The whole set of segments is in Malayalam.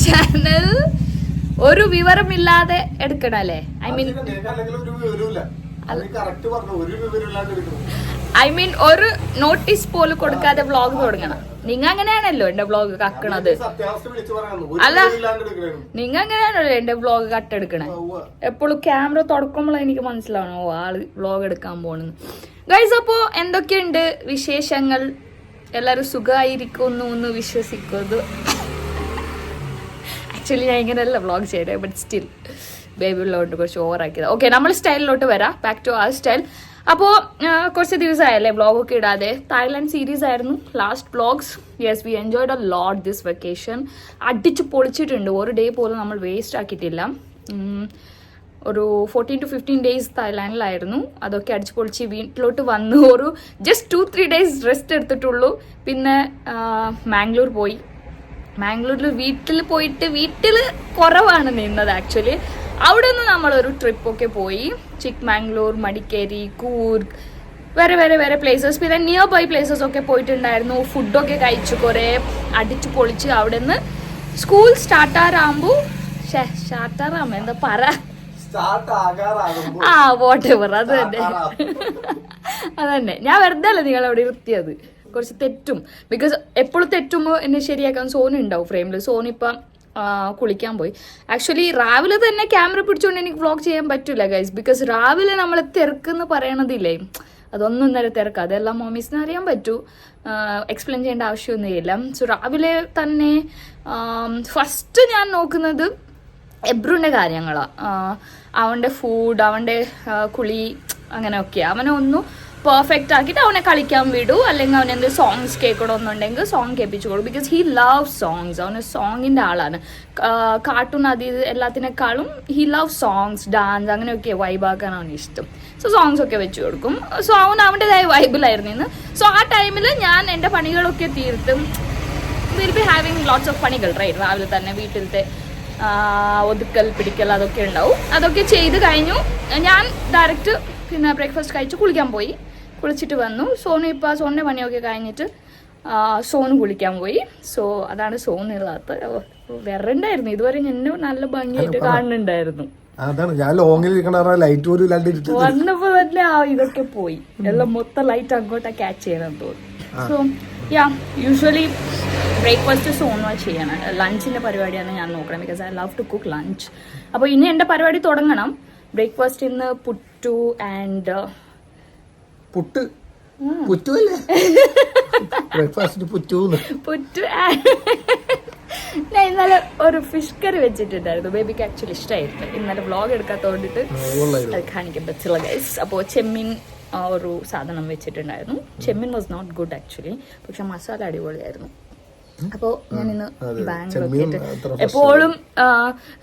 ചാനൽ ഒരു വിവരമില്ലാതെ എടുക്കണല്ലേ? ഐ മീൻ ഒരു നോട്ടീസ് പോലും കൊടുക്കാതെ വ്ളോഗ് തുടങ്ങണം. നിങ്ങ അങ്ങനെയാണല്ലോ എന്റെ വ്ളോഗ് കക്കണത്. അല്ല, നിങ്ങ അങ്ങനെയാണല്ലോ എന്റെ വ്ളോഗ് കട്ടെടുക്കണേ. എപ്പോഴും ക്യാമറ തുറക്കുമ്പോൾ എനിക്ക് മനസ്സിലാവണം ഓ ആള് വ്ളോഗ് എടുക്കാൻ പോണെന്ന്. ഗൈസ്, അപ്പോ എന്തൊക്കെയുണ്ട് വിശേഷങ്ങൾ? എല്ലാരും സുഖമായിരിക്കുന്നു എന്ന് വിശ്വസിക്കുന്നു. ആക്ച്വലി ഞാൻ ഇങ്ങനെയല്ല വ്ളോഗ് ചെയ്തേ, ബട്ട് സ്റ്റിൽ ബേബി ഉള്ളതുകൊണ്ട് കുറച്ച് ഓവറാക്കിയത്. ഓക്കെ, നമ്മൾ സ്റ്റൈലിലോട്ട് വരാം. ബാക്ക് ടു ആ സ്റ്റൈൽ. അപ്പോൾ കുറച്ച് ദിവസമായല്ലേ വ്ളോഗൊക്കെ ഇടാതെ. തായ്ലാൻഡ് സീരീസ് ആയിരുന്നു last vlogs. Yes, V enjoyed a lot this vacation. അടിച്ച് പൊളിച്ചിട്ടുണ്ട്. ഒരു ഡേ പോലും നമ്മൾ വേസ്റ്റ് ആക്കിയിട്ടില്ല. ഒരു 14 to 15 days തായ്ലാൻഡിലായിരുന്നു. അതൊക്കെ അടിച്ച് പൊളിച്ച് വീട്ടിലോട്ട് വന്നു. ഒരു ജസ്റ്റ് 2-3 days റെസ്റ്റ് എടുത്തിട്ടുള്ളൂ. പിന്നെ മാംഗ്ലൂർ പോയി. മാംഗ്ലൂരിൽ വീട്ടിൽ പോയിട്ട് വീട്ടിൽ കുറവാണ് നിന്നത് ആക്ച്വലി. അവിടെ നിന്ന് നമ്മളൊരു ട്രിപ്പൊക്കെ പോയി. ചിക്ക്മാംഗ്ലൂർ, മടിക്കേരി, കൂർഗ്, വേറെ പ്ലേസസ്, പിന്നെ നിയർ ബൈ പ്ലേസസ് ഒക്കെ പോയിട്ടുണ്ടായിരുന്നു. ഫുഡൊക്കെ കഴിച്ചു, കുറേ അടിച്ചു പൊളിച്ച്. അവിടെ നിന്ന് സ്കൂൾ സ്റ്റാർട്ടാറാകുമ്പോൾ എന്താ പറ വോട്ടെവർ അത് തന്നെ. ഞാൻ വെറുതെ അല്ല നിങ്ങളവിടെ ഇരുത്തിയത്. കുറച്ച് തെറ്റും, ബിക്കോസ് എപ്പോഴും തെറ്റുമ്പോൾ എന്നെ ശരിയാക്കാൻ സോനി ഉണ്ടാവും ഫ്രെയിമിൽ. സോനി ഇപ്പം കുളിക്കാൻ പോയി. ആക്ച്വലി രാവിലെ തന്നെ ക്യാമറ പിടിച്ചുകൊണ്ട് എനിക്ക് വ്ളോഗ് ചെയ്യാൻ പറ്റില്ല ഗൈസ്, ബിക്കോസ് രാവിലെ നമ്മളെ തിരക്കെന്ന് പറയണതില്ലേ, അതൊന്നും ഇന്നലെ തിരക്ക്. അതെല്ലാം മോമീസിന് അറിയാൻ പറ്റൂ, എക്സ്പ്ലെയിൻ ചെയ്യേണ്ട ആവശ്യമൊന്നുമില്ല. സോ രാവിലെ തന്നെ ഫസ്റ്റ് ഞാൻ നോക്കുന്നത് എബ്രുവിൻ്റെ കാര്യങ്ങളാണ്. അവൻ്റെ ഫുഡ്, അവൻ്റെ കുളി, അങ്ങനെയൊക്കെ. അവനെ ഒന്ന് പെർഫെക്റ്റ് ആക്കിയിട്ട് അവനെ കളിക്കാൻ വിടൂ. അല്ലെങ്കിൽ അവൻ എന്ത് സോങ്സ് കേൾക്കണമെന്നുണ്ടെങ്കിൽ സോങ് കേൾപ്പിച്ചു കൊടുക്കും. Because he love songs. അവന് സോങ്ങിൻ്റെ ആളാണ്. കാർട്ടൂൺ അത് ഇത് എല്ലാത്തിനേക്കാളും ഹി ലവ് സോങ്സ്, ഡാൻസ്, അങ്ങനെയൊക്കെ വൈബാക്കാൻ അവന് ഇഷ്ടം. സോ സോങ്സ് ഒക്കെ വെച്ച് കൊടുക്കും. സോ അവൻ അവൻ്റെതായ വൈബിലായിരുന്നു ഇന്ന്. സോ ആ ടൈമിൽ ഞാൻ എൻ്റെ പണികളൊക്കെ തീർത്തും will be having lots of പണികൾ റൈറ്റ്. രാവിലെ തന്നെ വീട്ടിലത്തെ ഒതുക്കൽ പിടിക്കൽ അതൊക്കെ ഉണ്ടാവും. അതൊക്കെ ചെയ്ത് കഴിഞ്ഞു. ഞാൻ ഡയറക്റ്റ് പിന്നെ ബ്രേക്ക്ഫാസ്റ്റ് കഴിച്ച് കുളിക്കാൻ പോയി. കുളിച്ചിട്ട് വന്നു. സോണിൻ്റെ പണിയൊക്കെ കഴിഞ്ഞിട്ട് സോന് കുളിക്കാൻ പോയി. സോ അതാണ് സോനുള്ളത്. വരണ്ടായിരുന്നു ഇതുവരെ. എന്നെ നല്ല ഭംഗിയായിട്ട് കാണുന്നുണ്ടായിരുന്നു. വന്നപ്പോ തന്നെ ഇതൊക്കെ പോയി. എല്ലാം മൊത്തം ലൈറ്റ് അങ്ങോട്ടാ ക്യാച്ച് ചെയ്യണമെന്ന് തോന്നുന്നു. സോ യൂഷ്വലി ബ്രേക്ക്ഫാസ്റ്റ് സോണുവാ ചെയ്യണം. ലഞ്ചിന്റെ പരിപാടിയാണ് ഞാൻ നോക്കണം, because I love to cook lunch. അപ്പോൾ ഇനി എൻ്റെ പരിപാടി തുടങ്ങണം. ബ്രേക്ക്ഫാസ്റ്റ് ഇന്ന് പുട്ടു ആൻഡ് പുട്ട് ഞാൻ ഇന്നലെ ഒരു ഫിഷ് കറി വെച്ചിട്ടുണ്ടായിരുന്നു. ബേബിക്ക് ആക്ച്വലി ഇഷ്ടമായിരുന്നു. ഇന്നലെ വ്ളോഗ് എടുക്കാത്തോണ്ടിട്ട് അത് കാണിക്കാൻ പറ്റില്ല ഗൈസ്. അപ്പോൾ ചെമ്മീൻ ഒരു സാധനം വെച്ചിട്ടുണ്ടായിരുന്നു. ചെമ്മീൻ വാസ് നോട്ട് ഗുഡ് ആക്ച്വലി, പക്ഷെ മസാല അടിപൊളിയായിരുന്നു. അപ്പോൾ ഞാൻ ഇന്ന് ബാങ്കിലൊക്കെ എപ്പോഴും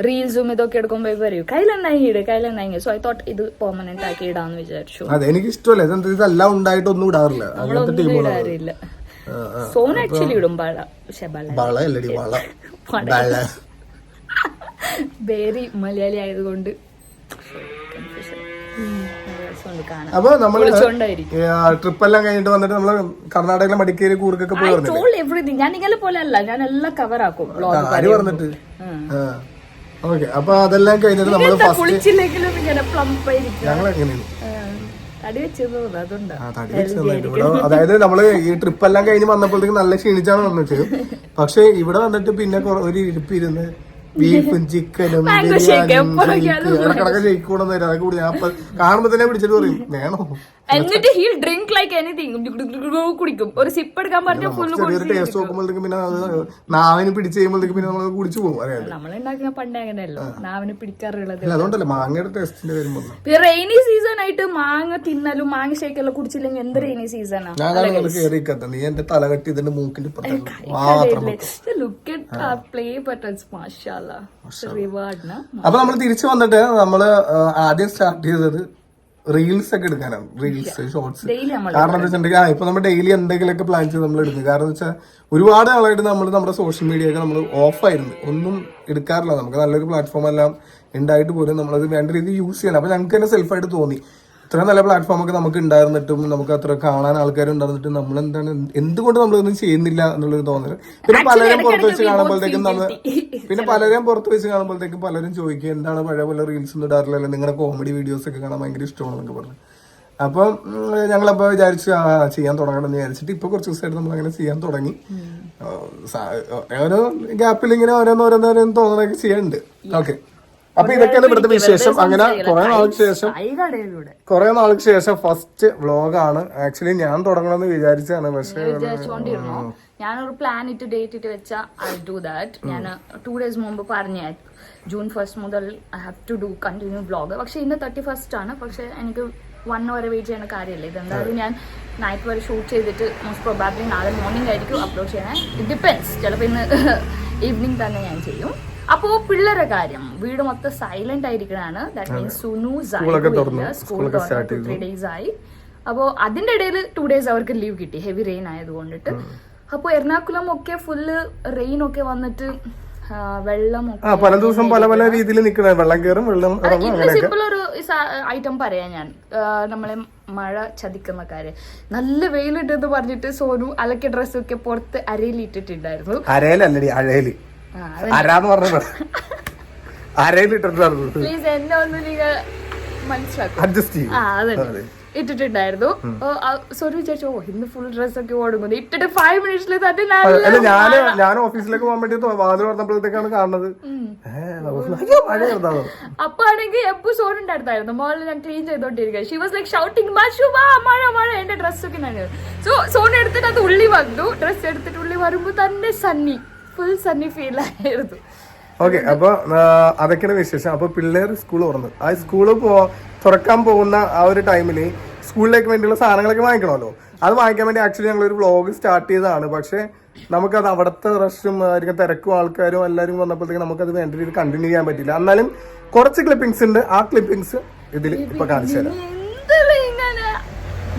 റീൽസും ഇതൊക്കെ എടുക്കുമ്പോൾ പറയും കയ്യിലെന്തായി. സോ ഐ തോട്ട് ഇത് പെർമനന്റ് ആക്കി ഇടാന്ന് വിചാരിച്ചു. എനിക്ക് ഇഷ്ടമല്ല, ഇടാറില്ല. സോൺ ആക്ച്വലി ഇടും ബേരി മലയാളി ആയതുകൊണ്ട്. അപ്പൊ നമ്മള് ട്രിപ്പ് എല്ലാം കഴിഞ്ഞിട്ട് വന്നിട്ട് നമ്മള് കർണാടകയിലെ മടിക്കേരി കൂർക്കൊക്കെ പോയി. എവറിഥിങ് ഞാൻ നിങ്ങളെ പോലെ അല്ല, ഞാൻ എല്ലാം കവർ ആക്കും പറഞ്ഞിട്ട്. ഓക്കെ, അപ്പൊ അതെല്ലാം കഴിഞ്ഞിട്ട് നമ്മള് കുളിച്ചില്ലെങ്കിലും ഇങ്ങനെ പ്ലംപ് ആയിരിക്കും. ഞങ്ങൾ എങ്ങനെയാണ് തടി വെച്ചത് അതുകൊണ്ടാ. അതായത് നമ്മള് ഈ ട്രിപ്പ് എല്ലാം കഴിഞ്ഞ് വന്നപ്പോഴത്തേക്ക് നല്ല ക്ഷീണിച്ചാണ് വന്നിട്ട്. പക്ഷെ ഇവിടെ വന്നിട്ട് പിന്നെ ഒരു ഇരിപ്പിരുന്ന് ബീഫും ചിക്കനും ഇടക്കിടക്ക് ഷെയ്ക്കൂടെ അതൊക്കെ കൂടി ഞാൻ കാണുമ്പോ തന്നെ പിടിച്ചിട്ട് പറയും വേണോ. എന്നിട്ട് ഹീ ഡ്രിങ്ക് ലൈക്ക് എനിത്തിങ് കുടിക്കും. ഒരു സിപ്പ് എടുക്കാൻ പറഞ്ഞ ചെറിയൊരു ടേസ്റ്റ് നോക്കുമ്പോഴത്തേക്കും പിന്നെ അത് നാവിന് പിടിച്ച് കഴിയുമ്പോഴത്തേക്ക് പിന്നെ നമ്മൾ കുടിച്ചു പോകും. നമ്മളുണ്ടാക്കുന്ന പണ്ടേ അങ്ങനെയല്ലോ, നാവിന് പിടിക്കാറുള്ളത്. അതുകൊണ്ടല്ലേ മാങ്ങയുടെ ടേസ്റ്റിന്റെ വരുമ്പോ. റെയിനി സീസൺ ആയിട്ട് മാങ്ങ തിന്നാലും മാങ്ങ ഷേക്കെല്ലാം കുടിച്ചില്ലെങ്കിൽ എന്ത് റെയിനി സീസണാ. കേറിക്കത്ത നീ എന്റെ തല കെട്ടി ഇതിന്റെ മൂക്കിന്റെ അപ്പൊ നമ്മൾ തിരിച്ചു വന്നിട്ട് നമ്മള് ആദ്യം സ്റ്റാർട്ട് ചെയ്തത് റീൽസ് ഒക്കെ എടുക്കാനാണ്. Reels, shorts. കാരണം എന്താ വെച്ചിട്ടുണ്ടെങ്കിൽ ഇപ്പൊ നമ്മൾ ഡെയിലി എന്തെങ്കിലുമൊക്കെ പ്ലാൻ ചെയ്ത് നമ്മൾ എടുക്കും. കാരണം എന്ന് വെച്ചാൽ ഒരുപാട് നാളായിട്ട് നമ്മൾ നമ്മുടെ സോഷ്യൽ മീഡിയ ഒക്കെ നമ്മൾ ഓഫായിരുന്നു, ഒന്നും എടുക്കാറില്ല. നമുക്ക് നല്ലൊരു പ്ലാറ്റ്ഫോം എല്ലാം ഉണ്ടായിട്ട് പോലും നമ്മളത് വേണ്ട രീതിയിൽ യൂസ് ചെയ്യണം. അപ്പൊ ഞങ്ങൾക്ക് തന്നെ സെൽഫായിട്ട് തോന്നി ഇത്ര നല്ല പ്ലാറ്റ്ഫോം ഒക്കെ നമുക്ക് ഉണ്ടായിരുന്നിട്ടും നമുക്ക് അത്ര കാണാൻ ആൾക്കാർ ഉണ്ടായിരുന്നിട്ടും നമ്മൾ എന്തുകൊണ്ട് നമ്മളൊന്നും ചെയ്യുന്നില്ല എന്നുള്ളൊരു തോന്നല്. പിന്നെ പലരും പുറത്ത് വെച്ച് കാണുമ്പോഴത്തേക്കും പലരും ചോദിക്കും എന്താണ് പഴയ പോലെ റീൽസ് ഒന്നും ഇടാറില്ലല്ലോ, നിങ്ങളുടെ കോമഡി വീഡിയോസ് ഒക്കെ കാണാൻ ഭയങ്കര ഇഷ്ടമാണെന്നൊക്കെ പറഞ്ഞു. അപ്പം ഞങ്ങളപ്പോ വിചാരിച്ചു ചെയ്യാൻ തുടങ്ങണം എന്ന് വിചാരിച്ചിട്ട് ഇപ്പൊ കുറച്ച് ദിവസമായിട്ട് നമ്മൾ അങ്ങനെ ചെയ്യാൻ തുടങ്ങി. ഓരോ ഗ്യാപ്പിൽ ഇങ്ങനെ ഓരോന്നോരോന്നോരോന്ന് തോന്നണൊക്കെ ചെയ്യാനുണ്ട്. ഓക്കെ, അപ്പൊ ഇതൊക്കെയാണ് ഇവിടുത്തെ വിശേഷം. അങ്ങനെ കുറെ നാൾക്ക് ശേഷം ഫസ്റ്റ് വ്ളോഗാണ്. ആക്ച്വലി ഞാൻ തുടങ്ങണമെന്ന് വിചാരിച്ചാണ്, പക്ഷെ ഞാനൊരു പ്ലാൻ ഇട്ട് ഡേറ്റ് ഇട്ട് വെച്ചാ ഐ ഡു ദാറ്റ്. ഞാൻ 2 days മുമ്പ് പറഞ്ഞ June 1st മുതൽ I have to do continue vlog. പക്ഷെ ഇന്ന് 31st ആണ്. പക്ഷെ എനിക്ക് 1 hour വെയിറ്റ് ചെയ്യുന്ന കാര്യമില്ല. ഇതെന്തായാലും ഞാൻ നൈറ്റ് വരെ ഷൂട്ട് ചെയ്തിട്ട് മോസ്റ്റ് പ്രൊബാബ്ലി നാളെ മോർണിംഗ് ആയിരിക്കും അപ്ലോഡ് ചെയ്യണേ. ഇറ്റ് ഡിപ്പെൻസ്, ചിലപ്പോൾ ഇന്ന് ഈവനിങ് തന്നെ ഞാൻ ചെയ്യും. അപ്പോ പിള്ളേരുടെ കാര്യം, വീട് മൊത്തം സൈലന്റ് ആയിരിക്കണാണ്. That means Sunu school 3 days ആയി. അപ്പോൾ അതിന്റെ ഇടയിൽ 2 days അവർക്ക് ലീവ് കിട്ടി, ഹെവി റെയിൻ ആയതുകൊണ്ടിട്ട്. അപ്പോൾ എറണാകുളം ഒക്കെ ഫുള്ള് റെയിൻ ഒക്കെ വന്നിട്ട് വെള്ളം പല ദിവസം പല പല രീതിയിൽ നിൽക്കണ, വെള്ളം കയറും, വെള്ളം. സിമ്പിൾ ഒരു ഐറ്റം പറയാം ഞാൻ, നമ്മളെ മഴ ചതിക്കുന്ന കാര്യം. നല്ല വെയിലിട്ടെന്ന് പറഞ്ഞിട്ട് സോനു അലക്കിയ ഡ്രസ്സൊക്കെ പുറത്ത് അരയിൽ ഇട്ടിട്ടുണ്ടായിരുന്നു. അരയിലല്ലേ, അഴയില് പ്ലീസ് എന്നെ ഒന്ന് നിങ്ങൾ മനസ്സിലാക്കും. ഇട്ടിട്ടുണ്ടായിരുന്നു. സോറി വിചാരിച്ചു ഇന്ന് ഫുൾ ഡ്രസ് ഒക്കെ ഓടുന്നു. ഇട്ടിട്ട് 5 minutes തന്നെ ഞാൻ ഓഫീസിലേക്ക് പോകാൻ വേണ്ടി വാതിൽ തുറന്നപ്പോഴത്തേക്കാണ് കാണുന്നത്. അപ്പൊ ആണെങ്കിൽ എപ്പോ സോണിന്റെ അടുത്തായിരുന്നു, മോളിൽ ഞാൻ ക്ലീൻ ചെയ്തോണ്ടിരിക്കുക. ഷി വാസ് ലൈക് ഷൗട്ടിങ് മഴ മഴ. എന്റെ ഡ്രസ്സൊക്കെ സോണി എടുത്തിട്ട് അത് ഉള്ളി വന്നു. ഡ്രസ് എടുത്തിട്ട് ഉള്ളി വരുമ്പോ തന്നെ സണ്ണി, ഫുൾ സണ്ണി ഫീൽ ആയിരുന്നു. ഓക്കെ, അപ്പൊ അതൊക്കെയാണ് വിശേഷം. അപ്പൊ പിള്ളേർ സ്കൂൾ തുറന്നു. ആ സ്കൂള് തുറക്കാൻ പോകുന്ന ആ ഒരു ടൈമില് സ്കൂളിലേക്ക് വേണ്ടിയുള്ള സാധനങ്ങളൊക്കെ വാങ്ങിക്കണമല്ലോ. അത് വാങ്ങിക്കാൻ വേണ്ടി ആക്ച്വലി ഞങ്ങൾ ഒരു വ്ളോഗ് സ്റ്റാർട്ട് ചെയ്തതാണ്. പക്ഷെ നമുക്കത് അവിടുത്തെ റഷും തിരക്കും ആൾക്കാരും എല്ലാവരും വന്നപ്പോഴത്തേക്ക് നമുക്കത് വേണ്ട രീതിയിൽ കണ്ടിന്യൂ ചെയ്യാൻ പറ്റില്ല. എന്നാലും കുറച്ച് ക്ലിപ്പിംഗ്സ് ഉണ്ട്. ആ ക്ലിപ്പിംഗ്സ് ഇതിൽ ഇപ്പൊ കാണിച്ചു തരാം.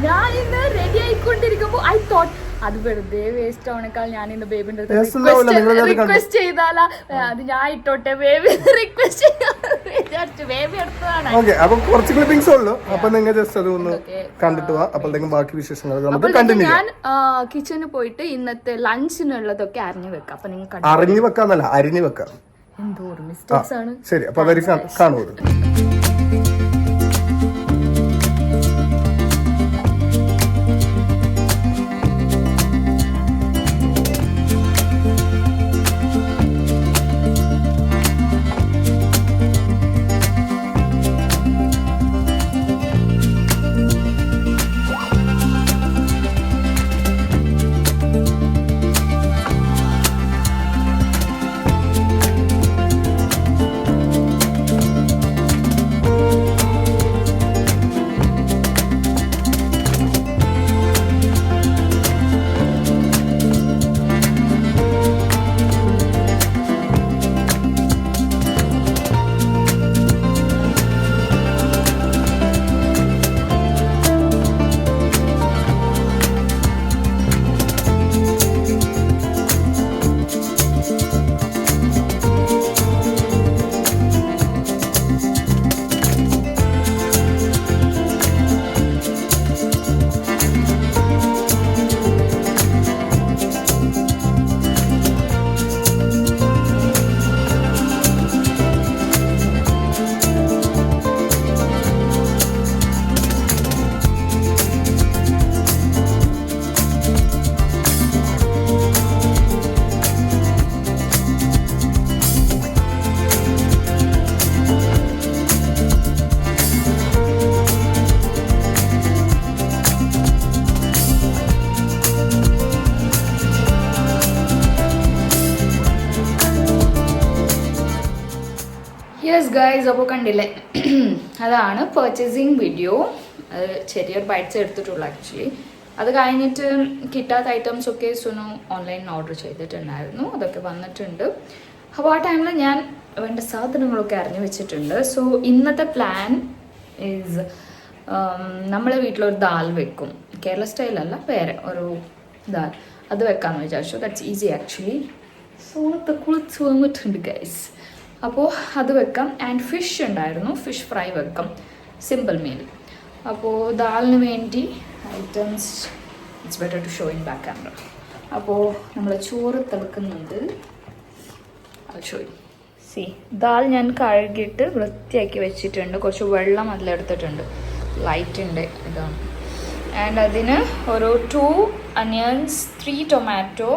ഞാൻ ഇന്ന് റെഡി ആയിക്കൊണ്ടിരിക്കുമ്പോ ഐ തോട്ട് അത് വെറുതെ വേസ്റ്റ് ആവണേക്കാൾ ഞാൻ ഇന്ന് ബേബിന്റെ റിക്വസ്റ്റ് ചെയ്താലാ, അത് ഞാൻ ഇട്ടോട്ടെ ബേബി റിക്വസ്റ്റ് ബേബി എടുത്തതാണ്. ഓക്കെ, അപ്പൊ കുറച്ച് ക്ലിപ്പിംഗ്സ് ഉള്ളു. അപ്പൊ നിങ്ങൾ ജസ്റ്റ് അത് ഒന്ന് കണ്ടിട്ട് പോവാ. അപ്പോഴത്തേക്കും ബാക്കി വിശേഷങ്ങൾ നമുക്ക് കണ്ടിന്യൂ ചെയ്യാം. ഞാൻ കിച്ചണിൽ പോയിട്ട് ഇന്നത്തെ ലഞ്ചിനുള്ളതൊക്കെ അറിഞ്ഞു വെക്കാം. അപ്പൊ നിങ്ങൾ അറിഞ്ഞു വെക്കാന്നല്ല, അരിഞ്ഞു വെക്കാം. എന്തോ മിസ്റ്റേക്സ് ആണ്. ശരി, അപ്പൊ അതൊരു കാണുമോ. യെസ് ഗൈസ്, അപ്പോൾ കണ്ടില്ലേ, അതാണ് പർച്ചേസിങ് വീഡിയോ. അത് ചെറിയൊരു ബൈറ്റ്സ് എടുത്തിട്ടുള്ളൂ ആക്ച്വലി. അത് കഴിഞ്ഞിട്ട് കിട്ടാത്ത ഐറ്റംസ് ഒക്കെ സുനു ഓൺലൈനിൽ ഓർഡർ ചെയ്തിട്ടുണ്ടായിരുന്നു. അതൊക്കെ വന്നിട്ടുണ്ട്. അപ്പോൾ ആ ടൈമിൽ ഞാൻ വേണ്ട സാധനങ്ങളൊക്കെ അറിഞ്ഞു വെച്ചിട്ടുണ്ട്. സോ ഇന്നത്തെ പ്ലാൻ ഈസ് നമ്മളെ വീട്ടിലൊരു ദാൽ വെക്കും. കേരള സ്റ്റൈലല്ല, വേറെ ഒരു ദാൽ. അത് വെക്കാമെന്ന് വിചാരിച്ചു. That's easy actually. സോണത്തെ കുളിച്ച് വന്നിട്ടുണ്ട് ഗൈസ്. അപ്പോൾ അത് വെക്കാം. ആൻഡ് ഫിഷ് ഉണ്ടായിരുന്നു, ഫിഷ് ഫ്രൈ വെക്കാം. Simple meal. അപ്പോൾ ദാലിന് വേണ്ടി items it's better to show in back camera. അപ്പോൾ നമ്മൾ ചോറ് തിളക്കുന്നുണ്ട്. സി ദാൽ ഞാൻ കഴുകിയിട്ട് വൃത്തിയാക്കി വെച്ചിട്ടുണ്ട്. കുറച്ച് വെള്ളം അതിലെടുത്തിട്ടുണ്ട്. ലൈറ്റിൻ്റെ ഇതാണ്. ആൻഡ് അതിന് ഒരു 2 onions, 3 ടൊമാറ്റോ,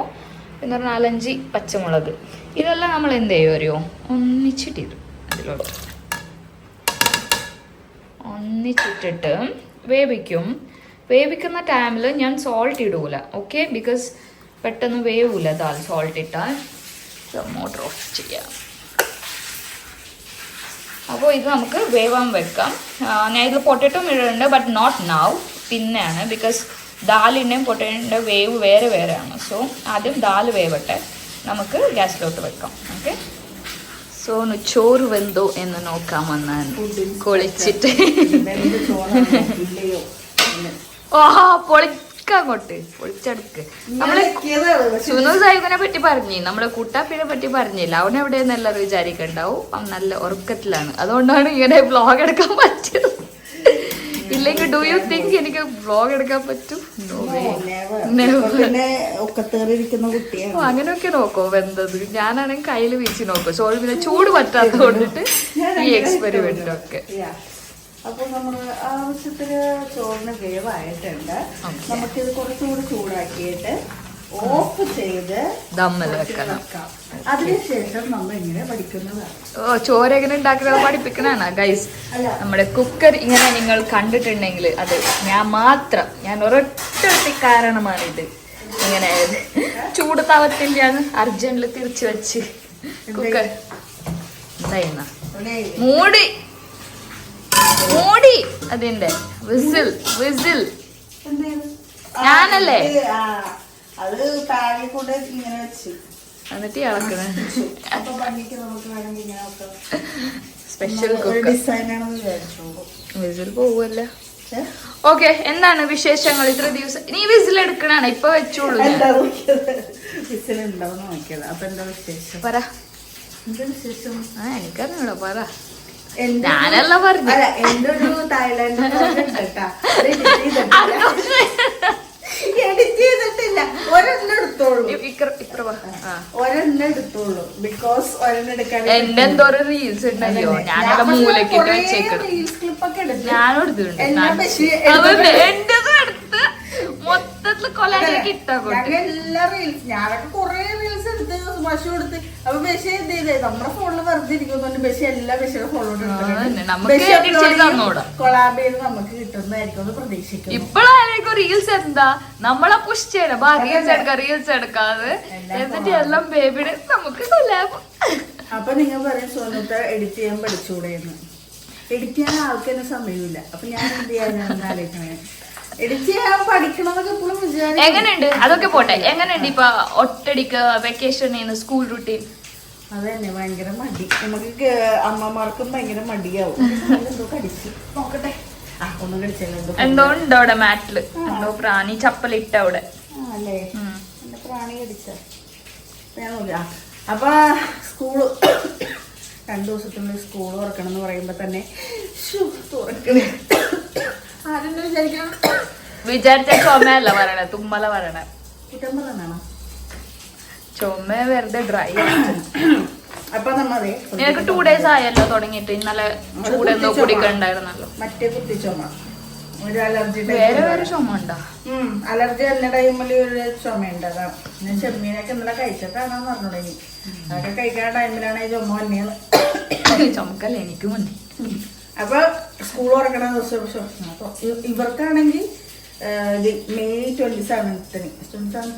പിന്നെ 4-5 പച്ചമുളക്. ഇതെല്ലാം നമ്മൾ എന്ത് ചെയ്യും അറിയോ, ഒന്നിച്ചിട്ടിടും അതിലോട്ട്. ഒന്നിച്ചിട്ടിട്ട് വേവിക്കുന്ന ടൈമിൽ ഞാൻ സോൾട്ട് ഇടൂല. ഓക്കെ, ബിക്കോസ് പെട്ടെന്ന് വേവൂല ദാൽ സോൾട്ട് ഇട്ടാൽ. മോട്ടർ ഓഫ് ചെയ്യാം. അപ്പോൾ ഇത് നമുക്ക് വേവാൻ വെക്കാം. ഞാൻ ഇതിൽ പൊട്ടറ്റോ ഇടുന്നുണ്ട്, ബട്ട് നോട്ട് നൗ, പിന്നെയാണ്. ബിക്കോസ് ദാലിൻ്റെയും പൊട്ടറ്റോൻ്റെ വേവ് വേറെ വേറെയാണ്. സോ ആദ്യം ദാൽ വേവട്ടെ, നമുക്ക് ഗ്യാസിലോട്ട് വെക്കാം. ഓക്കെ, സോനു ചോറ് വെന്തോ എന്ന് നോക്കാൻ വന്നാണ് കൊളിച്ചിട്ട്. ഓഹാ, പൊളിക്കങ്ങോട്ട് പൊളിച്ചെടുക്ക്. നമ്മള് സുനു സാഹിബിനെ പറ്റി പറഞ്ഞു, നമ്മളെ കുട്ടാപ്പിനെ പറ്റി പറഞ്ഞില്ല. അവനെവിടെയെന്ന് എല്ലാവരും വിചാരിക്കണ്ടാവും. അവൻ നല്ല ഉറക്കത്തിലാണ്, അതുകൊണ്ടാണ് ഇങ്ങനെ വ്ളോഗ് എടുക്കാൻ പറ്റിയത്. ഇല്ലെങ്കിൽ ഡു യു തിങ്ക് എനിക്ക് വ്ളോഗ് എടുക്കാൻ പറ്റും? അങ്ങനെയൊക്കെ നോക്കോ വെന്തത്. ഞാനാണെങ്കിൽ കയ്യിൽ വീശി നോക്കും. സോറി, പിന്നെ ചൂട് പറ്റാത്തത് കൊണ്ടിട്ട് ഈ എക്സ്പെരിമെന്റ് ഒക്കെ. അപ്പൊ നമ്മള് ആവശ്യത്തിന് ചോറിന് വേവായിട്ടുണ്ട്. നമുക്കിത് കുറച്ചുകൂടി ചൂടാക്കിയിട്ട് ഓഫ് ചെയ്ത് ദമ്മിൽ വെക്കണം. അതിനുശേഷം നമ്മൾ ഇങ്ങനെ പഠിക്കുന്നതാണ്. ചോറ് എങ്ങനെ ഉണ്ടാക്കുന്നത് പഠിപ്പിക്കണാണ് ഗൈസ്. നമ്മുടെ കുക്കർ ഇങ്ങനെ നിങ്ങൾ കണ്ടിട്ടുണ്ടെങ്കിൽ അത് ഞാൻ ഒരൊറ്റ കാരണമാണിത് ഇങ്ങനെ ചൂട് താവത്തിൽ ഞാൻ അർജന്റിൽ തിരിച്ചു വെച്ച് കുക്കർ എന്തായിരുന്ന മൂടി അതിന്റെ വിസിൽ ഞാനല്ലേ അത് താഴെ കൂടെ ഇങ്ങനെ വെച്ച് എന്നിട്ട് ഇളക്കണേ. അപ്പൊ ഭംഗിക്ക് നമുക്ക് വേണമെങ്കിൽ ഇങ്ങനെ സ്പെഷ്യൽ ഡിസൈനാണെന്ന് വിചാരിച്ചോളൂ. വിസിൽ പോവല്ലേ. ഓക്കെ, എന്താണ് വിശേഷങ്ങൾ? ഇത്ര ദിവസം നീ വിസിൽ എടുക്കണാണ്, ഇപ്പൊ വെച്ചോളൂ. വിസിൽ ഉണ്ടാവുന്ന നോക്കിയത്. അപ്പൊ എന്താ വിശേഷം? പറ. എന്താ വിശേഷം? എനിക്കറിഞ്ഞൂടാ, പറ. ഞാനല്ല പറഞ്ഞു. എന്റെ ഒരു തായ്ലാൻഡ് എഡിറ്റ് ചെയ്തിട്ടില്ല. ഒരെണ്ണം എടുത്തോളൂ, ബിക്കോസ് ഒരെണ്ണം എടുക്കാൻ എന്റെ എന്തോ ഒരു റീൽസ് ഉണ്ടല്ലോ, ഞാനവിടെ മൂലക്കിട്ട് വെച്ചേക്കണം. ഞാനും എടുത്തിട്ടുണ്ട്. എന്റെതും എടുത്ത് മൊത്തത്തിൽ കൊലാക്കി ഇട്ടാ എല്ലാ റീൽസ്. ഞാനൊക്കെ കൊറേ റീൽസ് എടുത്ത് സുഭാഷ് കൊടുത്ത്. അപ്പൊ ബഷി എന്ത് ചെയ്തേ, നമ്മുടെ ഫോണിൽ വെറുതെ ഇരിക്കുന്നുണ്ട്. ബഷി എല്ലാ ബഷിയുടെ ഫോളോ കൊളാബ് ചെയ്ത് നമുക്ക് കിട്ടുന്നതായിരിക്കും എന്ന് പ്രതീക്ഷിക്കുന്നു. ഇപ്പോഴായിരിക്കും റീൽസ് എന്താ നമ്മളെ പുഷ് ചെയ്യണം. റീൽസ് എടുക്കാതെ എന്നിട്ട് എല്ലാം ബേബിയുടെ നമുക്ക് കൊല്ലാബ്. അപ്പൊ നിങ്ങൾ പറയും സോനത്തെ എഡിറ്റ് ചെയ്യാൻ പഠിച്ചുകൂടെയെന്ന്. എഡിറ്റ് ചെയ്യാൻ ആൾക്കെന്നെ സമയമില്ല. അപ്പൊ ഞാൻ എന്ത് ചെയ്യാനാണ് ആലോചിക്കണേ. എഡിറ്റ് ചെയ്യാൻ പഠിക്കണമെന്നൊക്കെ എപ്പോഴും വിചാരിക്കും. എങ്ങനെയുണ്ട് അതൊക്കെ പോട്ടെ. എങ്ങനെയുണ്ട് ഇപ്പൊ ഒറ്റടിക്ക് വെക്കേഷൻ സ്കൂൾ റൂട്ടീൻ? അത് തന്നെ ഭയങ്കര മടി. നമുക്ക് അമ്മമാർക്കും ഭയങ്കര മടിയാവും. എന്തോ കടിച്ച് നോക്കട്ടെ. ഒന്നും കടിച്ചല്ലോ. എന്തോ ഉണ്ടോ അവിടെ മാറ്റില് എന്തോ പ്രാണി ചപ്പലിട്ട അവിടെ അല്ലേ? എന്റെ പ്രാണി കടിച്ച. അപ്പൊ സ്കൂള് 2 ദിവസത്തിനുള്ളിൽ സ്കൂൾ തുറക്കണം എന്ന് പറയുമ്പോ തന്നെ തുറക്കണേ ആരെന്താ വിചാരിക്കണം. വിചാരിച്ച ചുമയല്ല പറയണേ, തുമ്മല പറയണേ. കുറ്റം പറയാനാണോ? ചുമ വെറുതെ ഡ്രൈ. അപ്പൊ നമ്മതെ നിനക്ക് 2 days ആയല്ലോ തുടങ്ങിയിട്ട്. ഇന്നലെ ചൂടെന്തോ കുടിക്കണ്ടായിരുന്നല്ലോ. മറ്റേ കുത്തിച്ചുമ, ഒരു അലർജി. വേറെ ഒരു ചുമ ഉണ്ടോ? അലർജി എല്ലാ ടൈമില് ഒരു ചുമയുണ്ട്. അതാണ് ഞാൻ ചെമ്മീനൊക്കെ ഇന്നലെ കഴിച്ചിട്ടാണെന്ന് പറഞ്ഞോളൂ. ഇനി അതൊക്കെ കഴിക്കുന്ന ടൈമിലാണ് ഈ ചുമ വന്നത്. ചുമക്കല്ലേ എനിക്ക് മുന്നേ. അപ്പൊ സ്കൂൾ തുറക്കണ ദിവസം ഇവർക്കാണെങ്കിൽ May 27th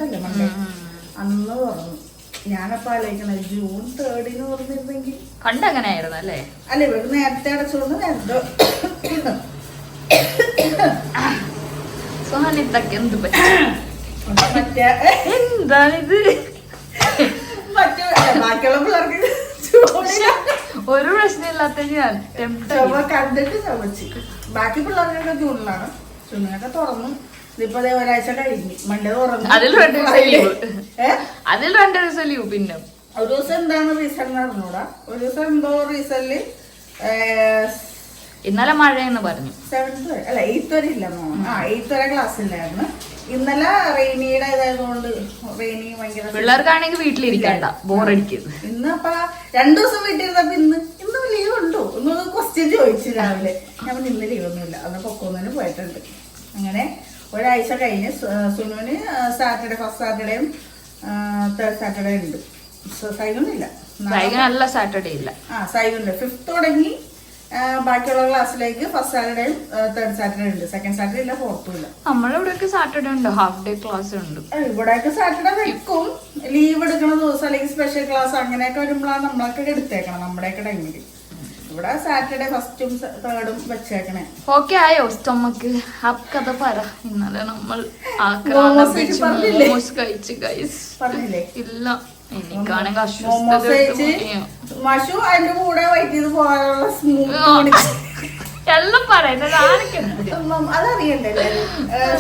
അല്ലേ മൺഡേ അന്ന് തുറന്നു. ഞാനപ്പോ ആലോചിക്കണ June 3rd തുറന്നിരുന്നെങ്കിൽ കണ്ടങ്ങനായിരുന്നു അല്ലേ? അല്ല, ഇവർക്ക് നേരത്തെ അടച്ചോണ്ട് നേരത്തെ സോഹനിത്തൊക്കെ എന്ത് മറ്റേ എന്താണിത്? ബാക്കിയുള്ള പിള്ളേർക്ക് ഒരു പ്രശ്നമില്ലാത്ത ഞാൻ കണ്ടിട്ട് ചവച്ച്. ബാക്കി പിള്ളേർക്കൊക്കെ ജൂണിലാണ്. ജൂണിലൊക്കെ തുറന്നു. ഇതിപ്പോ ഒരാഴ്ച കഴിഞ്ഞു. മൺഡേ തുറന്നു. അതിൽ 2 ദിവസം ലീവ്. പിന്നെ ഒരു ദിവസം എന്താണ് റീസൺ അറിഞ്ഞൂടാ. ഒരു ദിവസം എന്തോ റീസണില് ഇന്നലെ മഴയെന്ന് പറഞ്ഞു. 7th വരെ അല്ല 8th വരെ ഇല്ല. 8th വരെ ക്ലാസ് ഇല്ലായിരുന്നു. ഇന്നലെ റെയിനിയുടെ ഇതായതുകൊണ്ട് റെയിനി ഭയങ്കര പിള്ളേർക്കാണെങ്കിൽ വീട്ടിലിരിക്കണ്ട, ബോറടിക്കും. ഇന്ന് അപ്പൊ 2 ദിവസം വീട്ടിലിരുന്നപ്പോ ഇന്ന് ലീവ് ഉണ്ടോ ഒന്ന് ക്വസ്റ്റ്യൻ ചോദിച്ചു രാവിലെ. ഞാൻ ഇന്ന് ലീവ് ഒന്നുമില്ല, അന്ന് പൊക്കോന്നിന് പോയിട്ടുണ്ട്. അങ്ങനെ ഒരാഴ്ച കഴിഞ്ഞ് സുനുവിന് സാറ്റർഡേ, ഫസ്റ്റ് സാറ്റർഡേയും തേർഡ് സാറ്റർഡേ ഉണ്ട്. സൈനൊന്നുമില്ല, നല്ല സാറ്റർഡേ ഇല്ല. സൈനുണ്ട്. 5th തുടങ്ങി ബാക്കിയുള്ള ക്ലാസ്സിലേക്ക് ഫസ്റ്റ് സാറ്റർഡേയും തേർഡ് സാറ്റർഡേ ഉണ്ട്. സെക്കൻഡ് സാറ്റർഡേ ഇല്ല, 4th ഇല്ല. നമ്മളിവിടെയൊക്കെ സാറ്റർഡേ ഉണ്ട്, ഹാഫ് ഡേ ക്ലാസ് ഉണ്ട്. ഇവിടെയൊക്കെ സാറ്റർഡേ വെക്കും. ലീവ് എടുക്കുന്ന ദിവസം അല്ലെങ്കിൽ സ്പെഷ്യൽ ക്ലാസ് അങ്ങനെയൊക്കെ വരുമ്പോഴാണ് നമ്മളൊക്കെ എടുത്തേക്കണം നമ്മുടെയൊക്കെ ടൈമില്. ഇവിടെ സാറ്റർഡേ ഫസ്റ്റും തേർഡും വെച്ചേക്കണേ. ഓക്കെ ആയോ സ്റ്റൊമക്ക്? കഥ പറ. ഇന്നലെ നമ്മൾ കഴിച്ചു ഗൈസ്. പറഞ്ഞില്ലേ? ഇല്ല, എനിക്കാണെങ്കിൽ മോമോസ് കഴിച്ച് മഷു അതിന്റെ കൂടെ വൈറ്റ് ചെയ്ത് പോകാനുള്ള സ്മൂത്ത് എല്ലാം പറയുന്നത് അതറിയണ്ടേ,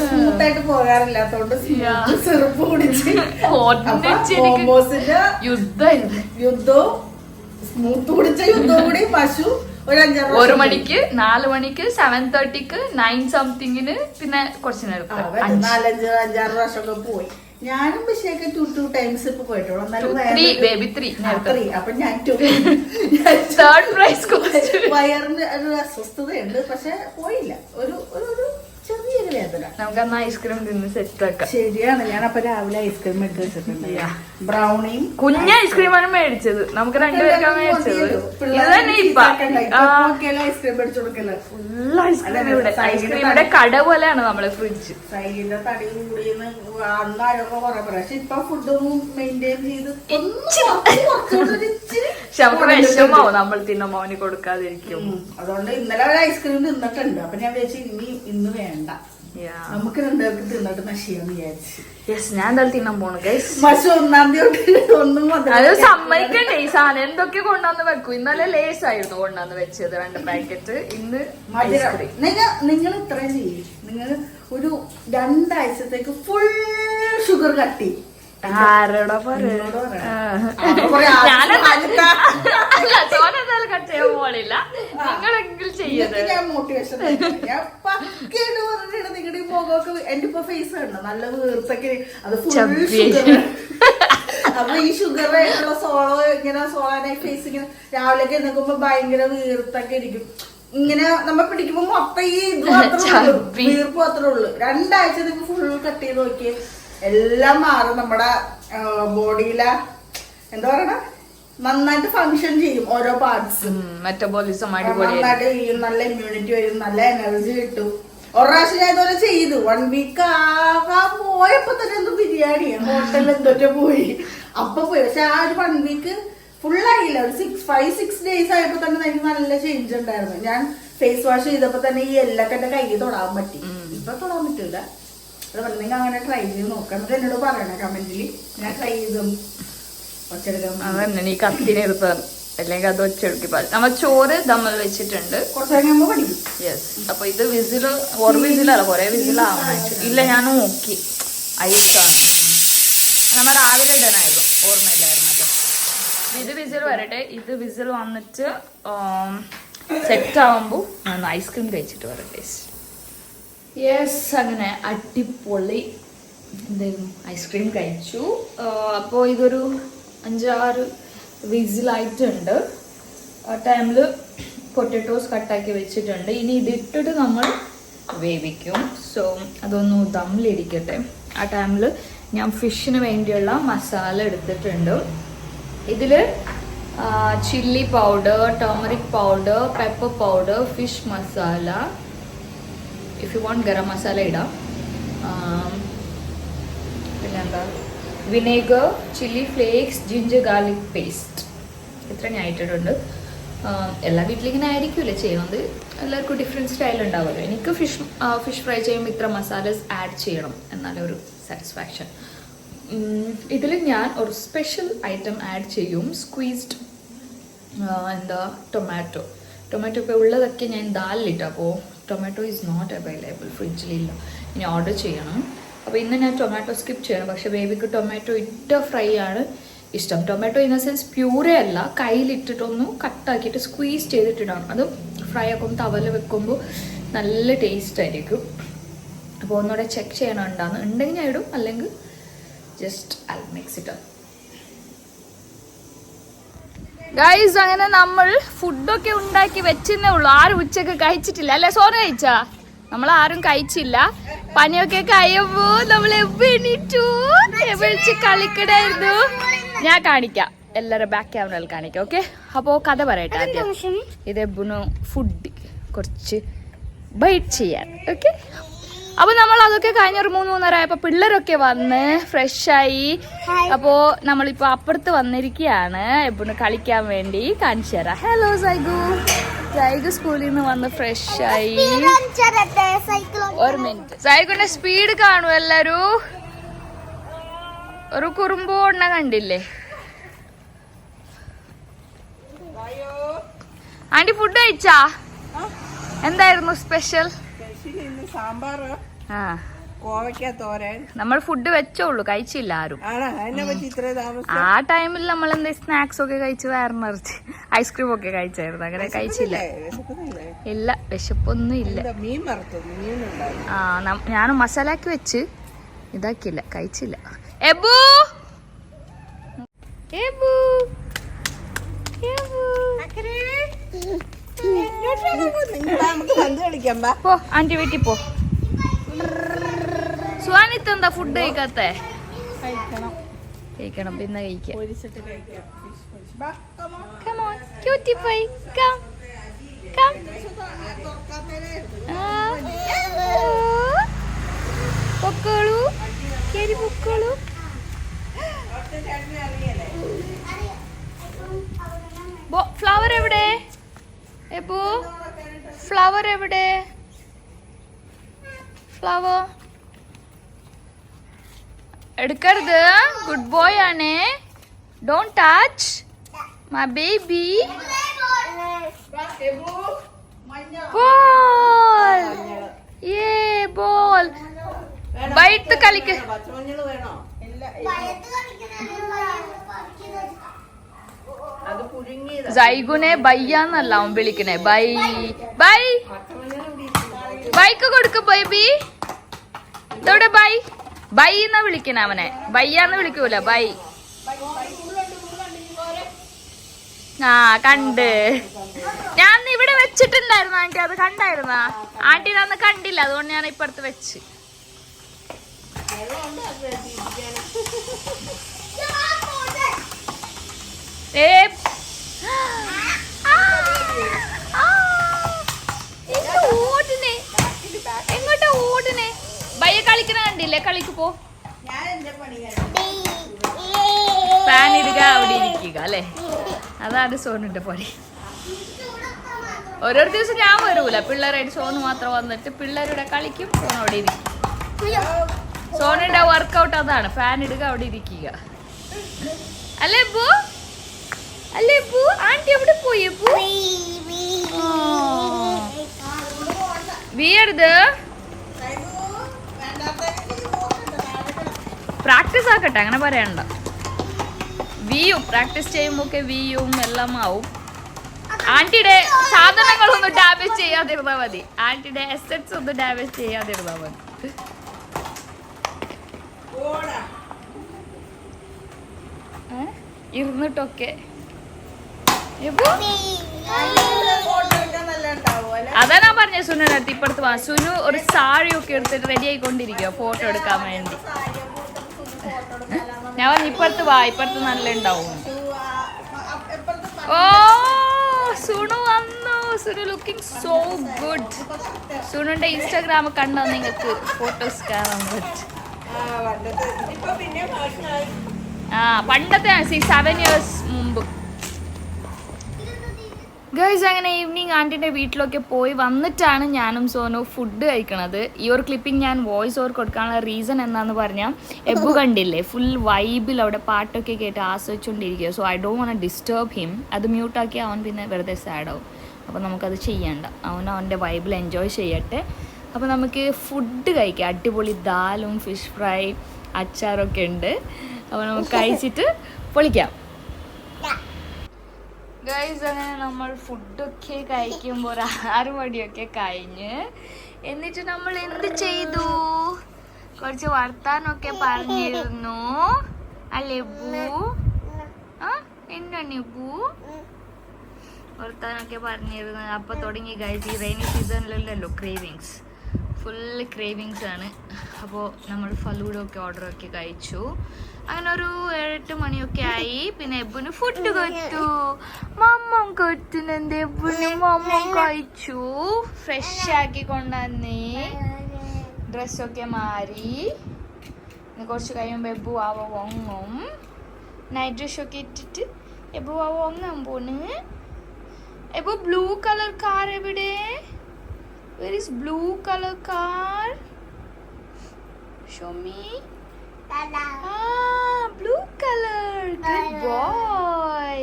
സ്മൂത്ത് ആയിട്ട് പോകാറില്ലാത്തോണ്ട് സിറപ്പ് കുടിച്ച് മോമോസിന്റെ യുദ്ധവും സ്മൂത്ത് കുടിച്ച യുദ്ധവും കൂടി പശു ഒരു 1 മണിക്ക്, 4 മണിക്ക്, 7:30ക്ക്, 9 സംതിങ്ങിന്, പിന്നെ കുറച്ച് നേരത്തെ 4-5-6 പ്രാവശ്യമൊക്കെ പോയി. ഞാനും പക്ഷേക്ക് 2 ടൈംസ് ഇപ്പൊ പോയിട്ടുള്ളൂ. അപ്പൊ ഞാൻ വയറിന് ഒരു അസ്വസ്ഥതയുണ്ട്, പക്ഷെ പോയില്ല. ഒരു ചെറിയൊരു വേദന. നമുക്ക് അന്ന് ഐസ്ക്രീം തിന്ന് സെറ്റ് ആക്കാം. ശരിയാണ്, ഞാൻ അപ്പൊ രാവിലെ ഐസ്ക്രീം എടുത്ത് വെച്ചിട്ടുണ്ട്. ബ്രൗണിയും കുഞ്ഞ ഐസ്ക്രീമാണ് മേടിച്ചത്, നമുക്ക് രണ്ടുപേർക്കാണ് മേടിച്ചത്. ഐസ്ക്രീം മേടിച്ചു കൊടുക്കല്ലോ. ഐസ്ക്രീമിന്റെ കട പോലെയാണ് നമ്മളെ ഫ്രിഡ്ജ്. സൈഡിന്റെ തടി കൂടിയെന്ന് അന്നാരൊക്കെ കുറെ പറയാം. പക്ഷെ ഇപ്പൊ ഫുഡൊന്നും മെയിൻറ്റെയിൻ ചെയ്ത് പക്ഷെ നമുക്ക് വിഷമാവും നമ്മൾ തിന്ന മോന് കൊടുക്കാതിരിക്കും. അതുകൊണ്ട് ഇന്നലെ ഒരു ഐസ്ക്രീം തിന്നിട്ടുണ്ട്. അപ്പൊ ഞാൻ വിചാരിച്ചു ഇന്ന് വേണ്ട, നമുക്ക് രണ്ടുപേർക്ക് തിന്നിട്ട് നശിയാന്ന് വിചാരിച്ചു. ഞാൻ എന്തായാലും തിന്നാൻ പോണു ഗൈസ്. പക്ഷെ 1-ാം തീയതി ഒന്നും അത് സമ്മതിക്കണ്ടേ, ഈ സാധനം എന്തൊക്കെ കൊണ്ടുവന്ന് വെക്കും. ഇന്നലെ ലേസ് ആയിരുന്നു കൊണ്ടുവന്ന് വെച്ചത് 2 പാക്കറ്റ്. ഇന്ന് നിങ്ങൾ ഇത്രയും ചെയ്യും. നിങ്ങൾ ഒരു 2 ആഴ്ചത്തേക്ക് ഫുൾ ഷുഗർ കട്ടി. ആരോടാ കട്ട് ചെയ്യാൻ പോണില്ല, നിങ്ങളെങ്കിലും ചെയ്യത്. ഞാൻ മോട്ടിവേഷൻ ഞാൻ പക്കയായിട്ട് പറഞ്ഞിട്ട് നിങ്ങളുടെ ഈ മുഖമൊക്കെ എന്റെ ഇപ്പൊ ഫേസ് കണ്ടോ നല്ല വീർത്തൊക്കെ, അത് ഫുൾ ഷുഗർ. അപ്പൊ ഈ ഷുഗർ ആയിട്ടുള്ള സോളാനായി ഫേസ് ഇങ്ങനെ രാവിലേക്ക് നിൽക്കുമ്പോ ഭയങ്കര വീർത്തൊക്കെ ഇരിക്കും. ഇങ്ങനെ നമ്മ പിടിക്കുമ്പോ മൊത്തം ഈ ഇത് മാത്രമേ ഉള്ളൂ, വീർപ്പ് മാത്രമേ ഉള്ളൂ. 2 ആഴ്ച നിങ്ങൾ ഫുൾ കട്ട് ചെയ്ത് നോക്കിയേ, എല്ലാം മാറും. നമ്മുടെ ബോഡിയിലെ എന്താ പറയണ നന്നായിട്ട് ഫങ്ഷൻ ചെയ്യും. ഓരോ പാർട്സും മെറ്റബോളിസം നന്നായിട്ട് ചെയ്യും. നല്ല ഇമ്മ്യൂണിറ്റി വരും, നല്ല എനർജി കിട്ടും. ഒരു പ്രാവശ്യം ഞാൻ ഇതുപോലെ ചെയ്തു. 1 വീക്ക് പോയപ്പോ തന്നെ എന്തോ ബിരിയാണി ഹോട്ടലിൽ എന്തൊക്കെ പോയി അപ്പൊ പോയി. പക്ഷെ ആ ഒരു 1 വീക്ക് ഫുള്ളായില്ല, ഒരു 5-6 ഡേയ്സ് ആയപ്പോ തന്നെ എനിക്ക് നല്ല ചേഞ്ച് ഉണ്ടായിരുന്നു. ഞാൻ ഫേസ് വാഷ് ചെയ്തപ്പോ തന്നെ ഈ എല്ലൊക്കെ എന്റെ കയ്യിൽ തൊടാൻ പറ്റി. ഇപ്പൊ തൊടാൻ പറ്റില്ല. അതുപോലെ നിങ്ങൾ അങ്ങനെ ട്രൈ ചെയ്ത് നോക്കാം. എന്നിട്ട് എന്നോട് പറയണേ കമന്റില്. ഞാൻ ട്രൈ ചെയ്തു അതന്നെ, നീ കത്തിനെ എടുത്താണ്, അല്ലെങ്കിൽ അത് വെച്ചെടുക്കി പാടില്ല. നമ്മൾ ചോറ് നമ്മൾ വെച്ചിട്ടുണ്ട്, കുറച്ച് കഴിയുമ്പോ പഠിക്കും. യെസ്. അപ്പൊ ഇത് വിസില് 1 വിസിലല്ല, കുറെ വിസിലാവണം. ഇല്ല, ഞാൻ നോക്കി ഐസാണ്. നമ്മൾ രാവിലെ ഇടാനായിരുന്നു, ഓർമ്മയില്ലായിരുന്നല്ലോ. ഇത് വിസിൽ വരട്ടെ. ഇത് വിസിൽ വന്നിട്ട് സെറ്റ് ആവുമ്പോ ഞാൻ ഐസ്ക്രീം കഴിച്ചിട്ട് വരട്ടെ. യെസ്, അങ്ങനെ അടിപൊളി എന്തായിരുന്നു ഐസ്ക്രീം കഴിച്ചു. അപ്പോൾ ഇതൊരു 5-6 വിസിലായിട്ടുണ്ട്. ആ ടൈമിൽ പൊട്ടറ്റോസ് കട്ടാക്കി വെച്ചിട്ടുണ്ട്. ഇനി ഇതിട്ടിട്ട് നമ്മൾ വേവിക്കും. സോ അതൊന്ന് ദമ്മിലിരിക്കട്ടെ. ആ ടൈമിൽ ഞാൻ ഫിഷിന് വേണ്ടിയുള്ള മസാല എടുത്തിട്ടുണ്ട്. ഇതിൽ chilli powder, turmeric powder, pepper powder, fish masala, if you want garam masala ഇടാം. പിന്നെന്താ, vinegar, chilli flakes, ginger garlic paste. ഇത്രയും ഞാൻ ഇട്ടിട്ടുണ്ട്. എല്ലാ വീട്ടിലിങ്ങനെ ആയിരിക്കുമല്ലേ ചെയ്യുന്നത്, എല്ലാവർക്കും ഡിഫറെൻറ്റ് സ്റ്റൈൽ ഉണ്ടാവുമല്ലോ. എനിക്ക് ഫിഷ് ഫ്രൈ ചെയ്യുമ്പോൾ ഇത്ര മസാലസ് ആഡ് ചെയ്യണം, എന്നാലേ ഒരു സാറ്റിസ്ഫാക്ഷൻ. ഇതിൽ ഞാൻ ഒരു സ്പെഷ്യൽ ഐറ്റം ആഡ് ചെയ്യും, സ്ക്വീസ്ഡ് ടൊമാറ്റോ. ഇപ്പോൾ ഉള്ളതൊക്കെ ഞാൻ ദാലിലിട്ടു. അപ്പോൾ ടൊമാറ്റോ ഈസ് നോട്ട് അവൈലബിൾ, ഫ്രിഡ്ജിലില്ല, ഇനി ഓർഡർ ചെയ്യണം. അപ്പോൾ ഇന്ന് ഞാൻ ടൊമാറ്റോ സ്കിപ്പ് ചെയ്യണം. പക്ഷേ ബേബിക്ക് ടൊമാറ്റോ ഇട്ട ഫ്രൈ ആണ് ഇഷ്ടം. Tomato in the sense purée അല്ല, കയ്യിലിട്ടിട്ടൊന്ന് കട്ടാക്കിയിട്ട് സ്ക്വീസ് ചെയ്തിട്ടിടണം. അത് ഫ്രൈ ഒക്കെ ഒന്ന് തവല് വെക്കുമ്പോൾ നല്ല ടേസ്റ്റ് ആയിരിക്കും. അപ്പോൾ ഒന്നുകൂടെ ചെക്ക് ചെയ്യണം ഉണ്ടെങ്കിൽ ഞാൻ ഇടും, അല്ലെങ്കിൽ just I mix it up. Guys, അങ്ങനെ നമ്മൾ ഫുഡൊക്കെ ഉണ്ടാക്കി വെച്ചെന്നേ ഉള്ളൂ. ആരും ഉച്ചക്ക് കഴിച്ചിട്ടില്ല അല്ലേ? സോന കഴിച്ചാ? നമ്മൾ ആരും കഴിച്ചില്ല. പനിയൊക്കെ കഴിയുമ്പോ നമ്മൾ എണീറ്റു വിളിച്ച് കളിക്കണായിരുന്നു. ഞാൻ കാണിക്കാം, എല്ലാവരും ബാക്ക് ക്യാമറയിൽ കാണിക്കാം. ഓക്കെ, അപ്പോൾ കഥ പറയട്ടെ ആദ്യം. ഇത് എബുനു ഫുഡ് കുറച്ച് ബൈറ്റ് ചെയ്യാൻ. ഓക്കെ, അപ്പോൾ നമ്മൾ അതൊക്കെ കഴിഞ്ഞ ഒരു 3-3:30 ആയപ്പോൾ പിള്ളേരൊക്കെ വന്ന് ഫ്രഷായി. അപ്പോൾ നമ്മളിപ്പോൾ അപ്പുറത്ത് വന്നിരിക്കുകയാണ് എബുന് കളിക്കാൻ വേണ്ടി. കാണിച്ചു തരാം. ഹലോ സൈഗു. സൈഗു സ്കൂളിൽ നിന്ന് വന്ന് ഫ്രഷായി. ഒരു മിനിറ്റ്. സൈഗുന്റെ സ്പീഡ് കാണും എല്ലാരും. ഒരു കുറുമ്പോണ്ണ കണ്ടില്ലേ? ആന്റി ഫുഡ് കഴിച്ചാ? എന്തായിരുന്നു സ്പെഷ്യൽ? സാമ്പാർ, ആ, കോവയ്ക്ക തോരൻ. നമ്മൾ ഫുഡ് വെച്ചോളൂ, കഴിച്ചില്ല ആരും. ആ ടൈമിൽ നമ്മൾ എന്താ സ്നാക്സ് ഒക്കെ കഴിച്ച് വയറ് നിറച്ച് ഐസ്ക്രീം ഒക്കെ കഴിച്ചായിരുന്നു. അങ്ങനെ കഴിച്ചില്ല. ഇല്ല, വിശപ്പൊന്നും ഇല്ല. ആ, ഞാനും മസാലാക്കി വെച്ച് ഇതാക്കിയില്ല, കഴിച്ചില്ല. എബു എബു പോ, ആന്റി വീട്ടിൽ പോ. സുഹാനിത്ത് എന്താ ഫുഡ് കഴിക്കാത്ത? കഴിക്കണം, പിന്നെ കഴിക്കാം. പൊക്കോളൂ, കേറി പൊക്കോളൂ. ഫ്ലവർ എവിടെ? എപ്പോ ഫ്ലവർ എവിടെ? ഫ്ലവർ എടുക്കരുത്. ഗുഡ് ബോയ് ആണ്. Don't touch my baby. Ball, ഏ ബോൾ. ബൈറ്റ് കളിക്ക്. സൈഗുനെ ബയ്യാന്നല്ല അവൻ വിളിക്കണേ. Bye bye. ബൈക്ക് കൊടുക്ക് ബേബി. ഇതോടെ ബൈ. ബൈ എന്നാ വിളിക്കണേ അവനെ. ബയ്യാന്ന് വിളിക്കൂല, ബൈ. ആ, കണ്ട്. ഞാൻ ഇവിടെ വെച്ചിട്ടുണ്ടായിരുന്നു ആന്റി. അത് കണ്ടായിരുന്ന ആന്റി? അന്ന് കണ്ടില്ല, അതുകൊണ്ട് ഞാൻ ഇപ്പുറത്ത് വെച്ച്. എങ്ങോട്ടാ ഓടുന്നേ? ബയ്യ കളിക്കണ കണ്ടില്ലേ? കളിക്ക് പോ. ഫാൻ ഇടുക, അവിടെ ഇരിക്കുക അല്ലേ? അതാണ് സോണിന്റെ പണി. ഓരോരു ദിവസം ഞാൻ വരൂല, പിള്ളേരായിട്ട് സോണ് മാത്രം വന്നിട്ട് പിള്ളേരുടെ കളിക്കും, സോൺ അവിടെ ഇരിക്കും. സോണിന്റെ വർക്കൗട്ട് അതാണ്, ഫാൻ ഇടുക, അവിടെ ഇരിക്കുക. അല്ലേ പോ? അല്ലേ പോ? ആന്റി എവിടെ പോയി? വീയരുത്. പ്രാക്ടീസ് ആക്കട്ടെ, അങ്ങനെ പറയണ്ട. വീയും പ്രാക്ടീസ് ചെയ്യുമ്പോ ഒക്കെ വീയും എല്ലാം ആവും. ആന്റിയുടെ സാധനങ്ങളൊന്നും ഡാമേജ് ചെയ്യാതിരുന്നാ മതി. ആന്റിയുടെ അസറ്റ്സ് ഒന്നും ഡാമേജ് ചെയ്യാതിരുന്നാ മതി. ഇരുന്നിട്ടൊക്കെ അതാ ഞാൻ പറഞ്ഞ സുനുവിന്റെ അടുത്ത് ഇപ്പുറത്ത് വാ. സുനു ഒരു സാരിയൊക്കെ എടുത്തിട്ട് റെഡി ആയിക്കൊണ്ടിരിക്കുക ഫോട്ടോ എടുക്കാൻ വേണ്ടി. ഞാൻ പറഞ്ഞു ഇപ്പുറത്ത് വാ, ഇപ്പുറത്ത് നല്ല ഉണ്ടാവും. ഓ, സുനു വന്നു. Sunu looking so good. സുനുവിന്റെ ഇൻസ്റ്റാഗ്രാം കണ്ടാൽ നിങ്ങൾക്ക് ഫോട്ടോസ് കാണാൻ പറ്റും. ആ, പണ്ടത്തെ 7 years മുമ്പ്. ഗൈസ്, അങ്ങനെ ഈവനിങ് ആൻറ്റിൻ്റെ വീട്ടിലൊക്കെ പോയി വന്നിട്ടാണ് ഞാനും സോനു ഫുഡ് കഴിക്കണത്. ഈ ഒരു ക്ലിപ്പിംഗ് ഞാൻ വോയിസ് ഓവർ കൊടുക്കാനുള്ള റീസൺ എന്താണെന്ന് പറഞ്ഞാൽ, എബു കണ്ടില്ലേ ഫുൾ വൈബിൽ അവിടെ പാട്ടൊക്കെ കേട്ട് ആസ്വദിച്ചുകൊണ്ടിരിക്കുക. So I don't want disturb him. അത് മ്യൂട്ടാക്കി അവൻ പിന്നെ വെറുതെ സാഡാവും. അപ്പോൾ നമുക്കത് ചെയ്യണ്ട. അവൻ്റെ വൈബിൽ എൻജോയ് ചെയ്യട്ടെ. അപ്പോൾ നമുക്ക് ഫുഡ് കഴിക്കാം. അടിപൊളി ദാലും ഫിഷ് ഫ്രൈ അച്ചാറൊക്കെ ഉണ്ട്. അപ്പോൾ നമുക്ക് കഴിച്ചിട്ട് പൊളിക്കാം. ഗൈസ് അങ്ങനെ നമ്മൾ ഫുഡൊക്കെ കഴിക്കുമ്പോൾ ഒരു 6 മണിയൊക്കെ കഴിഞ്ഞ് എന്നിട്ട് നമ്മൾ എന്ത് ചെയ്തു? കുറച്ച് വർത്താനൊക്കെ പറഞ്ഞിരുന്നു അല്ലേ ബൂ? എന്താണ് ബൂ? വർത്താനൊക്കെ പറഞ്ഞിരുന്നു. അപ്പൊ തുടങ്ങി ഗൈസ്, ഈ റെയിനി സീസണിലല്ലോ ക്രേവിങ്സ്, ഫുള്ള് ക്രേവിങ്സ് ആണ്. അപ്പോൾ നമ്മൾ ഫലൂഡൊക്കെ ഓർഡറൊക്കെ കഴിച്ചു. അങ്ങനെ ഒരു 7-8 മണിയൊക്കെ ആയി. പിന്നെ എബുന് ഫുഡ് കൊടുത്തു, മമ്മം കൊടുത്തുണ്ട്. എബുന് മമ്മം കഴിച്ചു, ഫ്രഷ് ആക്കി കൊണ്ടുവന്നേ, ഡ്രസ്സൊക്കെ മാറി. ഇനി കുറച്ച് കഴിയുമ്പോൾ എബു ആവ ഒങ്ങും. നൈറ്റ് ഡ്രസ്സൊക്കെ ഇട്ടിട്ട് എബു ആവ ഒങ്ങാൻ പോണ്. എബു ബ്ലൂ കളർ കാർ എവിടെ? Where is blue color car? Show me. Blue color. Good boy.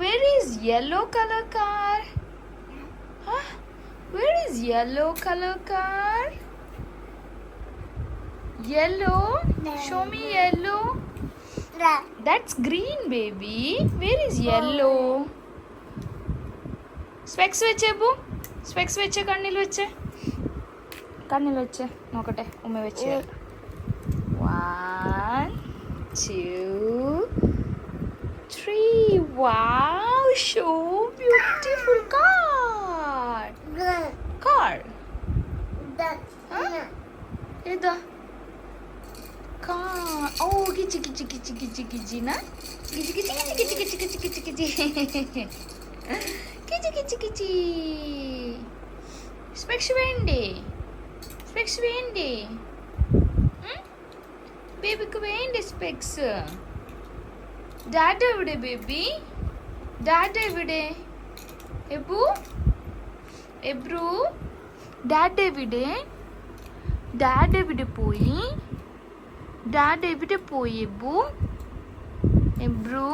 Where is yellow color car? Where is yellow color car? Yellow. Show me yellow. That's green, baby. Where is yellow? Specs veche bu. Specs വെച്ച് കണ്ണിൽ വെച്ച് നോക്കട്ടെ. ഉമ്മ വെച്ച് 1 2 3. Wow, so beautiful car. ഏതാ car? Oh, കിച്ചി na കിച്ചി. സ്പെക്സ് വേണ്ടേ? ബേബിക്ക് വേണ്ടേ സ്പെക്സ്? ഡാഡ എവിടെ ബേബി? ഡാഡ എവിടെ? എബ്രു ഡാഡ എവിടെ? ഡാഡ എവിടെ പോയി എബ്രു?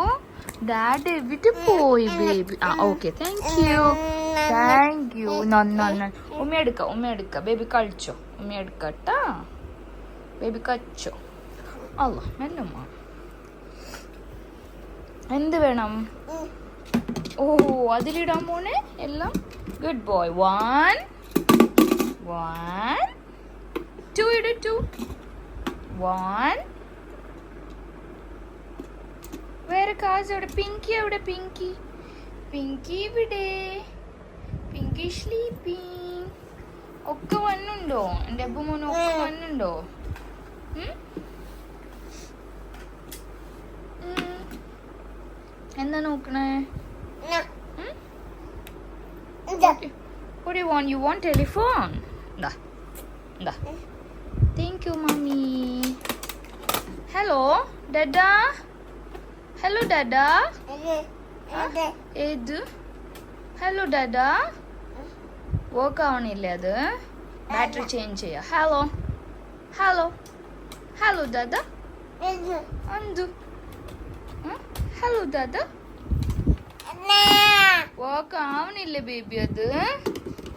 ഡാഡ എവിടെ പോയി ബേബി? Okay, thank you. ഉമ്മ എടുക്ക. ബേബി കഴിച്ചോ? ഉമ്മ എടുക്കട്ടാ. ബേബി കഴിച്ചോ? അല്ല മെല്ലമ്മ. എന്ത് വേണം? ഓ, അതിലിടാൻ പോണേ എല്ലാം. Good boy. 1 2 ഇട്. 2 1. വേറെ കാസ് എവിടെ? പിങ്കി എവിടെ? പിങ്കി ഇവിടെ. പിങ്കി സ്ലീപ്പിംഗ്. ഒക്കെ വന്നുണ്ടോ? എൻ്റെ അബ്ബു മോന് ഒക്കെ വന്നുണ്ടോ? എന്താ നോക്കണേ? What do you want? You want telephone? Da. Thank you, mommy. Hello, Dada. ഏത്? ഹലോ ഡാഡാ. വർക്ക് ആവണില്ലേ അത്? ബാറ്ററി ചേഞ്ച് ചെയ്യാം. ഹലോ ഡാഡാ. എന്ത്? ഹലോ ഡാഡാ. വർക്ക് ആവണില്ലേ ബേബി അത്?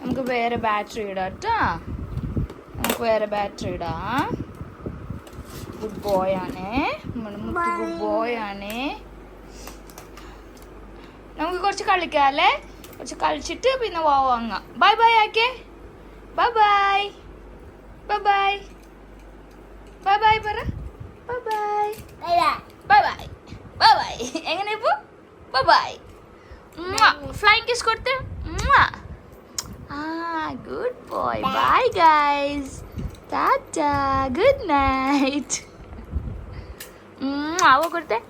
നമുക്ക് വേറെ ബാറ്ററി ഇടാം കേട്ടാ. ഗുഡ് ബോയ് ആണേ. ഗുഡ് ബോയ് ആണേ. നമുക്ക് കുറച്ച് കളിക്കാം അല്ലേ? കുറച്ച് കളിച്ചിട്ട് പിന്നെ വാങ്ങാം. ബൈ ആക്കേ. ബൈ പറ. ബൈ. എങ്ങനെ ഇപ്പോ? ബൈ. ഫ്ലൈങ് കിസ് കൊടുത്ത്. Good boy. Bye guys. Tata. Good night. അവ കൊടുത്തേ.